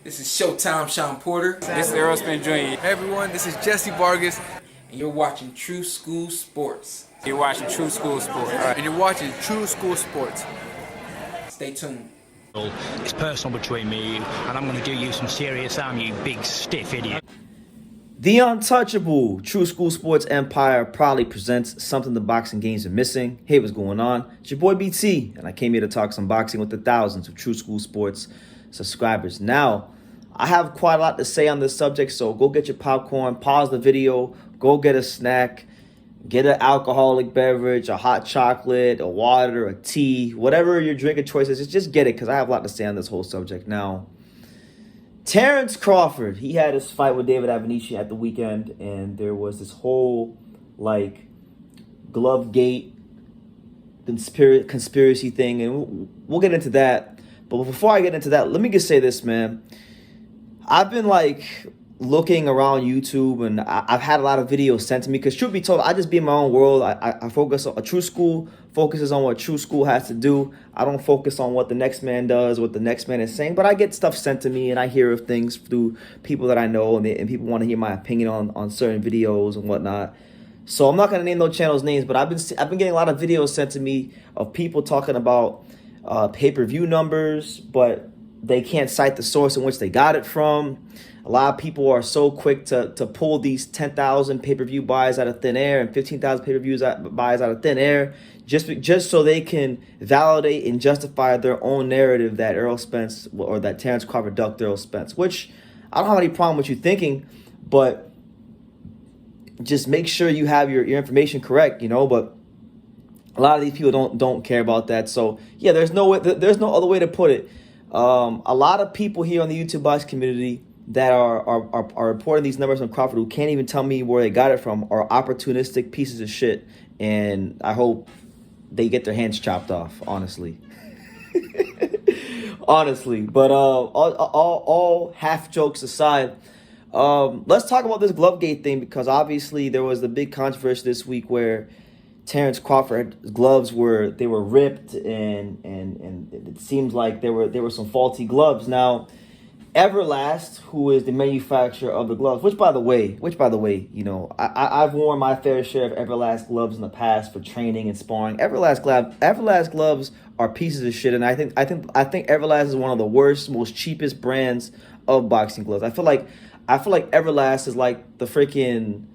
This is Showtime Sean Porter. This is Errol Spence Jr. Hey everyone, this is Jesse Vargas. And you're watching True School Sports. You're watching True School Sports. And you're watching True School Sports. Stay tuned. It's personal between me and you, and I'm going to do you some serious harm, you big stiff idiot. The untouchable True School Sports Empire proudly presents something the boxing games are missing. Hey, what's going on? It's your boy BT, and I came here to talk some boxing with the thousands of True School Sports subscribers. Now, I have quite a lot to say on this subject, so go get your popcorn, pause the video, go get a snack, get an alcoholic beverage, a hot chocolate, a water, a tea, whatever your drink of choice is, just get it, because I have a lot to say on this whole subject. Now, Terence Crawford, he had his fight with David Avanesyan at the weekend, and there was this whole, glove gate conspiracy thing, and we'll get into that. But before I get into that, let me just say this, man. I've been, looking around YouTube, and I've had a lot of videos sent to me, because truth be told, I just be in my own world. I focus on, a True School focuses on what True School has to do. I don't focus on what the next man does, what the next man is saying, but I get stuff sent to me, and I hear of things through people that I know, and people want to hear my opinion on certain videos and whatnot. So I'm not going to name those channels' names, but I've been getting a lot of videos sent to me of people talking about pay-per-view numbers, but they can't cite the source in which they got it from. A lot of people are so quick to pull these 10,000 pay-per-view buys out of thin air and 15,000 pay-per-views buys out of thin air just so they can validate and justify their own narrative that Errol Spence or that Terence Crawford ducked Errol Spence, which I don't have any problem with you thinking, but just make sure you have your information correct, but a lot of these people don't care about that. So yeah, there's no other way to put it. A lot of people here on the YouTube box community that are reporting these numbers on Crawford who can't even tell me where they got it from are opportunistic pieces of shit, and I hope they get their hands chopped off, honestly. Honestly, but all half jokes aside, let's talk about this Glovegate thing, because obviously there was the big controversy this week where Terence Crawford's gloves were ripped, and it seems like there were some faulty gloves. Now, Everlast, who is the manufacturer of the gloves, which by the way, I've worn my fair share of Everlast gloves in the past for training and sparring. Everlast gloves are pieces of shit, and I think Everlast is one of the worst, most cheapest brands of boxing gloves. I feel like Everlast is like the freaking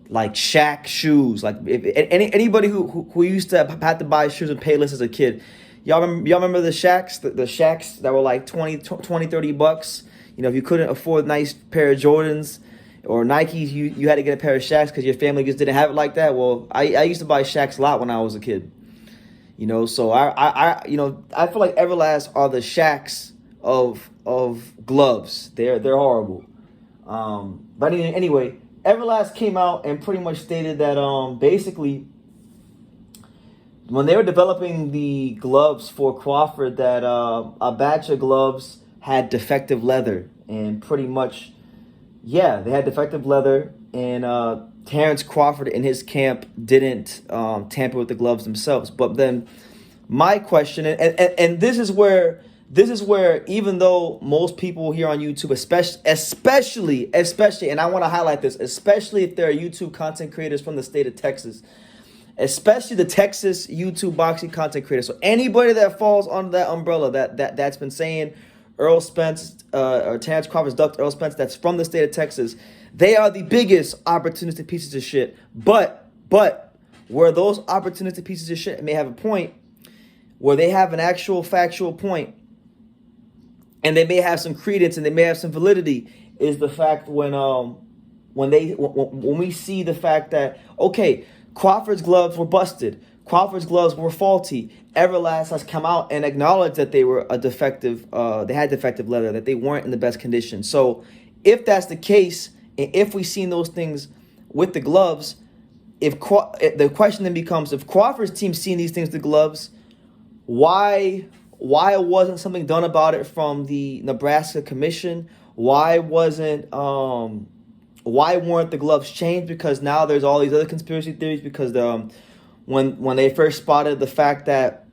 Shaq shoes. Like if anybody who used to have to buy shoes and pay less as a kid. Y'all remember the Shaqs? The Shaqs that were like 20, 30 bucks? If you couldn't afford a nice pair of Jordans or Nikes, you had to get a pair of Shaqs because your family just didn't have it like that. Well, I used to buy Shaqs a lot when I was a kid. So I feel like Everlast are the Shaqs of gloves. They're horrible. But anyway, Everlast came out and pretty much stated that basically, when they were developing the gloves for Crawford, that a batch of gloves had defective leather, and pretty much, yeah, they had defective leather, and Terence Crawford and his camp didn't tamper with the gloves themselves. But then my question, and this is where even though most people here on YouTube, especially, and I want to highlight this, especially if they're YouTube content creators from the state of Texas, especially the Texas YouTube boxing content creators. So anybody that falls under that umbrella that's been saying Errol Spence or Terence Crawford's ducked Errol Spence, that's from the state of Texas, they are the biggest opportunistic pieces of shit. But where those opportunistic pieces of shit may have a point, where they have an actual factual point, and they may have some credence and they may have some validity, is the fact when we see the fact that, okay, Crawford's gloves were busted, Crawford's gloves were faulty, Everlast has come out and acknowledged that they were they had defective leather, that they weren't in the best condition. So if that's the case, and if we've seen those things with the gloves, the question then becomes, if Crawford's team seen these things with the gloves, why wasn't something done about it from the Nebraska Commission? Why weren't the gloves changed? Because now there's all these other conspiracy theories, because when they first spotted the fact that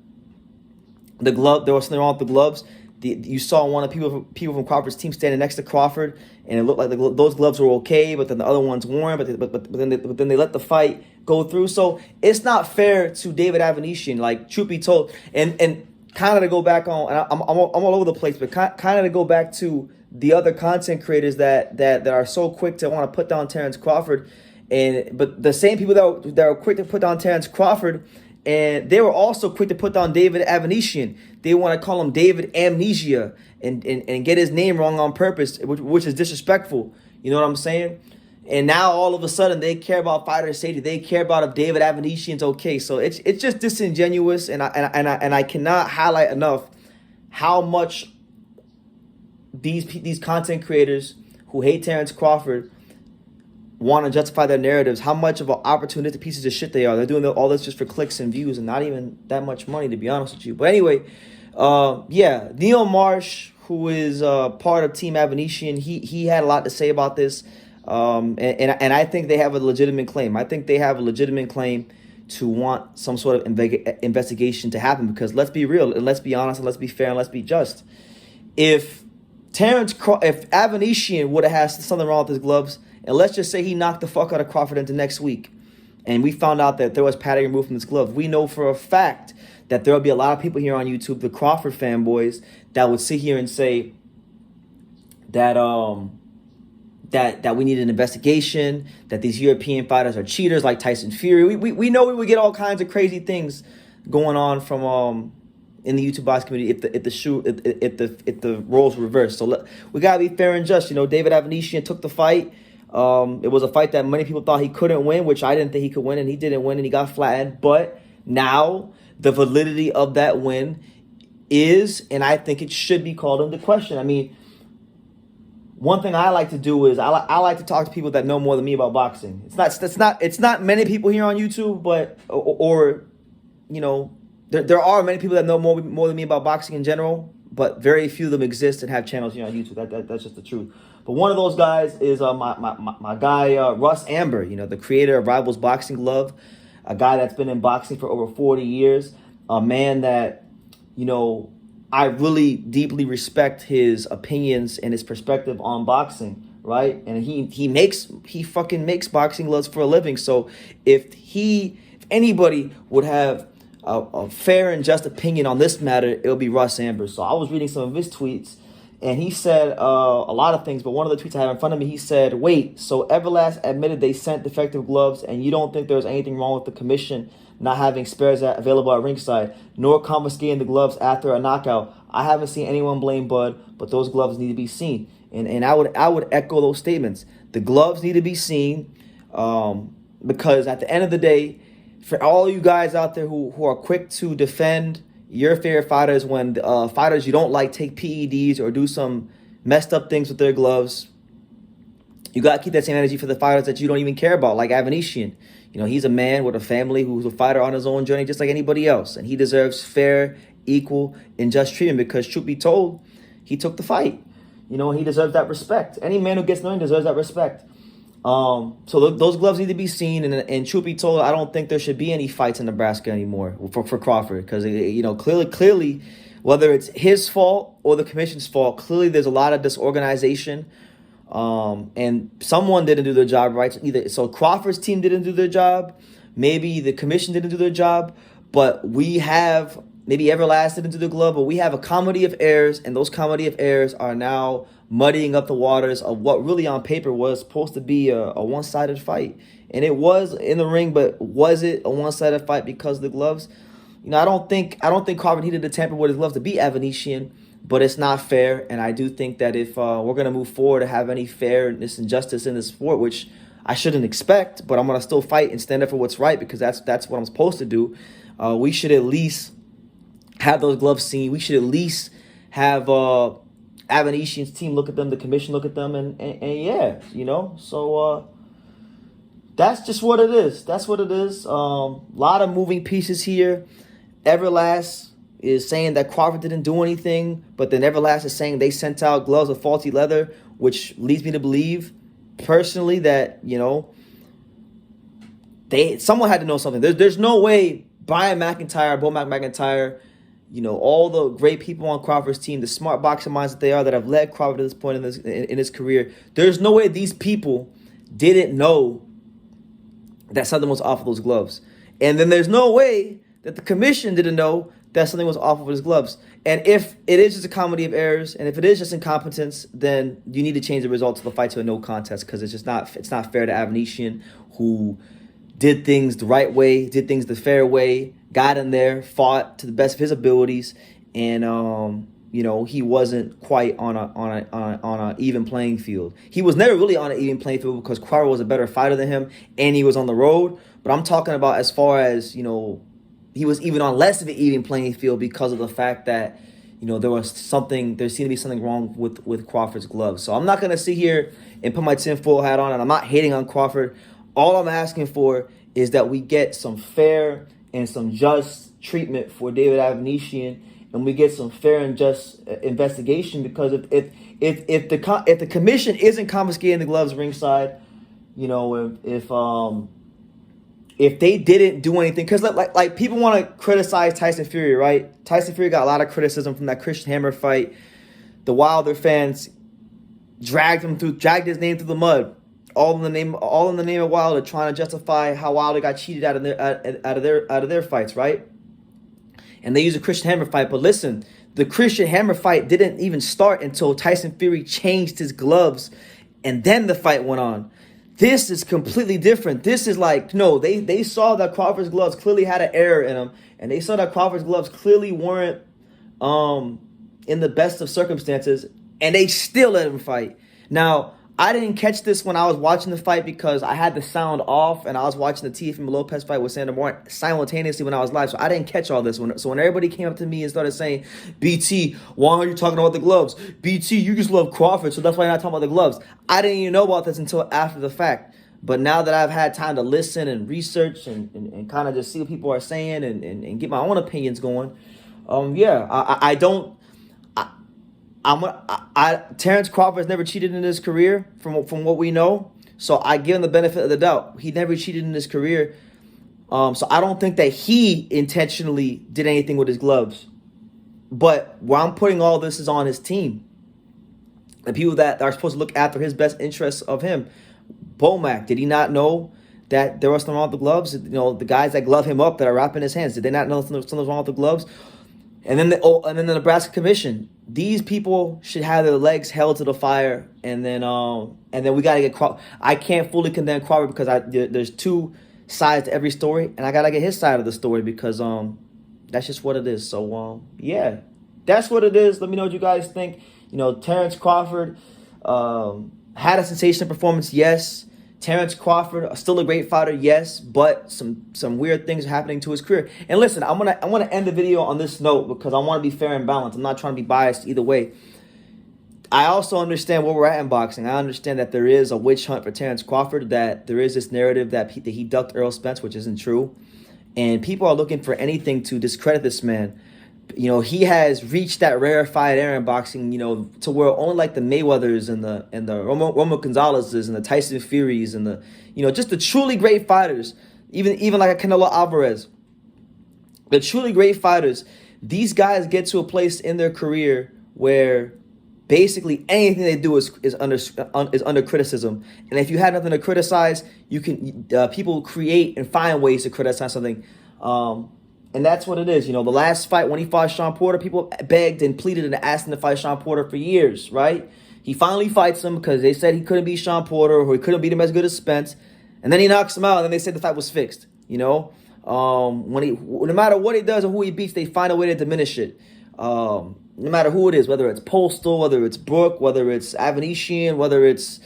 there was something wrong with the gloves, You saw one of the people from Crawford's team standing next to Crawford, and it looked like those gloves were okay, but then the other ones weren't. But then they let the fight go through. So it's not fair to David Avanesyan. Like, truth be told, and kind of to go back on, and I'm all over the place, but kind of to go back to the other content creators that are so quick to want to put down Terence Crawford, but the same people that are quick to put down Terence Crawford, and they were also quick to put down David Avanesyan. They want to call him David Amnesia and get his name wrong on purpose, which is disrespectful. You know what I'm saying? And now all of a sudden they care about fighter safety. They care about if David Avanesyan's okay. So it's just disingenuous, and I cannot highlight enough how much these content creators who hate Terence Crawford want to justify their narratives, how much of an opportunistic pieces of shit they are. They're doing all this just for clicks and views and not even that much money, to be honest with you. But anyway, Neil Marsh, who is part of Team Avanesyan, he had a lot to say about this. And I think they have a legitimate claim. I think they have a legitimate claim to want some sort of investigation to happen, because let's be real and let's be honest and let's be fair and let's be just. If Avanesyan would have had something wrong with his gloves, and let's just say he knocked the fuck out of Crawford into next week, and we found out that there was padding removed from his glove, we know for a fact that there will be a lot of people here on YouTube, the Crawford fanboys, that would sit here and say that that we need an investigation, that these European fighters are cheaters like Tyson Fury. We know we would get all kinds of crazy things going on from in the YouTube box community if the roles were reversed. So we gotta be fair and just. You know, David Avanesyan took the fight. It was a fight that many people thought he couldn't win, which I didn't think he could win, and he didn't win, and he got flattened. But now the validity of that win is, and I think it should be called into question. I mean, one thing I like to do is I like to talk to people that know more than me about boxing. It's not many people here on YouTube, but or you know, there are many people that know more than me about boxing in general, but very few of them exist and have channels here on YouTube. That's just the truth. But one of those guys is my guy Russ Amber, you know, the creator of Rivals Boxing Glove, a guy that's been in boxing for over 40 years, a man that, you know, I really deeply respect his opinions and his perspective on boxing, right? And he fucking makes boxing gloves for a living. So if anybody would have a fair and just opinion on this matter, it'll be Russ Amber. So I was reading some of his tweets, and he said a lot of things, but one of the tweets I have in front of me, he said, wait, so Everlast admitted they sent defective gloves, and you don't think there's anything wrong with the commission not having spares available at ringside, nor confiscating the gloves after a knockout? I haven't seen anyone blame Bud, but those gloves need to be seen. And I would echo those statements. The gloves need to be seen, because at the end of the day, for all you guys out there who are quick to defend your favorite fighters when fighters you don't like take PEDs or do some messed up things with their gloves, you got to keep that same energy for the fighters that you don't even care about, like Avanesyan. You know, he's a man with a family who's a fighter on his own journey just like anybody else, and he deserves fair, equal, and just treatment because, truth be told, he took the fight. You know, he deserves that respect. Any man who gets known deserves that respect. So those gloves need to be seen, and truth be told, I don't think there should be any fights in Nebraska anymore for Crawford, because, you know, clearly, whether it's his fault or the commission's fault, clearly there's a lot of disorganization, and someone didn't do their job right. So Crawford's team didn't do their job, maybe the commission didn't do their job, but we have, maybe Everlast didn't do the glove, but we have a comedy of errors, and those comedy of errors are now muddying up the waters of what really on paper was supposed to be a one-sided fight. And it was in the ring, but was it a one-sided fight because of the gloves? You know, I don't think Crawford needed to tamper with his gloves to beat Avanesyan, but it's not fair. And I do think that if we're going to move forward to have any fairness and justice in this sport, which I shouldn't expect, but I'm going to still fight and stand up for what's right, because that's what I'm supposed to do, we should at least have those gloves seen. We should at least have Avanesyan's team look at them, the commission look at them, and yeah, you know. So that's just what it is. That's what it is. Lot of moving pieces here. Everlast is saying that Crawford didn't do anything, but then Everlast is saying they sent out gloves with faulty leather, which leads me to believe personally that, you know, someone had to know something. There's no way Brian McIntyre, Bo McIntyre, all the great people on Crawford's team, the smart boxing minds that they are that have led Crawford to this point in his career. There's no way these people didn't know that something was off of those gloves. And then there's no way that the commission didn't know that something was off of his gloves. And if it is just a comedy of errors, and if it is just incompetence, then you need to change the results of the fight to a no contest, because it's not fair to Avanesyan, who did things the right way, did things the fair way, got in there, fought to the best of his abilities, and he wasn't quite on a even playing field. He was never really on an even playing field because Crawford was a better fighter than him, and he was on the road. But I'm talking about as far as, he was even on less of an even playing field because of the fact that, there seemed to be something wrong with Crawford's gloves. So I'm not going to sit here and put my tinfoil hat on, and I'm not hating on Crawford. All I'm asking for is that we get some fair and some just treatment for David Avanesyan, and we get some fair and just investigation, because if the commission isn't confiscating the gloves ringside, if they didn't do anything, because like people want to criticize Tyson Fury, right? Tyson Fury got a lot of criticism from that Christian Hammer fight. The Wilder fans dragged his name through the mud, all in the name of Wilder, trying to justify how Wilder got cheated out of their fights, right? And they use a Christian Hammer fight, but listen, the Christian Hammer fight didn't even start until Tyson Fury changed his gloves, and then the fight went on. This is completely different. This is like, no, they saw that Crawford's gloves clearly had an error in them, and they saw that Crawford's gloves clearly weren't in the best of circumstances, and they still let him fight. Now, I didn't catch this when I was watching the fight because I had the sound off, and I was watching the Teofimo Lopez fight with Sandor Moore simultaneously when I was live, so I didn't catch all this. So when everybody came up to me and started saying, BT, why are you talking about the gloves? BT, you just love Crawford, so that's why you're not talking about the gloves. I didn't even know about this until after the fact. But now that I've had time to listen and research and kind of just see what people are saying and get my own opinions going, Terence Crawford's never cheated in his career from what we know. So I give him the benefit of the doubt. He never cheated in his career. So I don't think that he intentionally did anything with his gloves. But where I'm putting all this is on his team. The people that are supposed to look after his best interests of him. Bomac, did he not know that there was something wrong with the gloves? The guys that glove him up that are wrapping his hands, did they not know something was wrong with the gloves? And then the Nebraska Commission. These people should have their legs held to the fire, and then we gotta get Crawford. I can't fully condemn Crawford because there's two sides to every story, and I gotta get his side of the story because that's just what it is. So yeah, that's what it is. Let me know what you guys think. Terence Crawford had a sensational performance, yes. Terence Crawford, still a great fighter, yes, but some weird things are happening to his career. And listen, I want to end the video on this note because I want to be fair and balanced. I'm not trying to be biased either way. I also understand where we're at in boxing. I understand that there is a witch hunt for Terence Crawford, that there is this narrative that he ducked Errol Spence, which isn't true. And people are looking for anything to discredit this man. He has reached that rarefied air in boxing, to where only like the Mayweathers and the Romo Gonzalez's and the Tyson Furies and the, just the truly great fighters, even like a Canelo Alvarez, the truly great fighters, these guys get to a place in their career where basically anything they do is under criticism. And if you had nothing to criticize, you can people create and find ways to criticize something. And that's what it is. The last fight when he fought Shawn Porter, people begged and pleaded and asked him to fight Shawn Porter for years, right? He finally fights him because they said he couldn't beat Shawn Porter or he couldn't beat him as good as Spence. And then he knocks him out, and then they said the fight was fixed, no matter what he does or who he beats, they find a way to diminish it. No matter who it is, whether it's Postal, whether it's Brook, whether it's Avanesyan, whether it's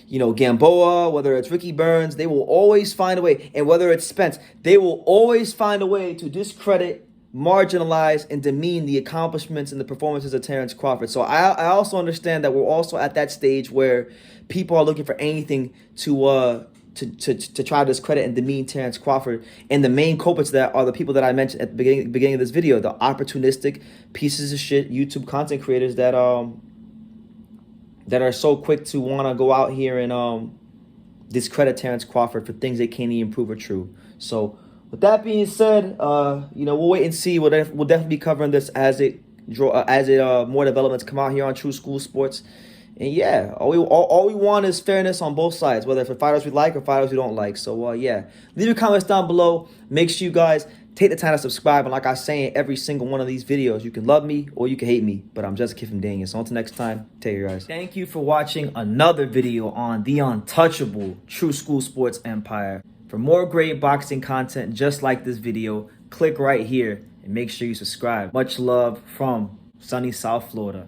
Gamboa, whether it's Ricky Burns, they will always find a way. And whether it's Spence, they will always find a way to discredit, marginalize, and demean the accomplishments and the performances of Terence Crawford. So I also understand that we're also at that stage where people are looking for anything to try to discredit and demean Terence Crawford. And the main culprits that are the people that I mentioned at the beginning of this video, the opportunistic pieces of shit YouTube content creators that are so quick to want to go out here and discredit Terence Crawford for things they can't even prove are true. So With that being said, we'll wait and see. We'll definitely be covering this as more developments come out here on True School Sports. And yeah, all we want is fairness on both sides, whether for fighters we like or fighters we don't like. So leave your comments down below. Make sure you guys take the time to subscribe. And like I say in every single one of these videos, you can love me or you can hate me. But I'm just a kid from Daniel. So until next time, take care, guys. Thank you for watching another video on the untouchable True School Sports Empire. For more great boxing content just like this video, click right here and make sure you subscribe. Much love from sunny South Florida.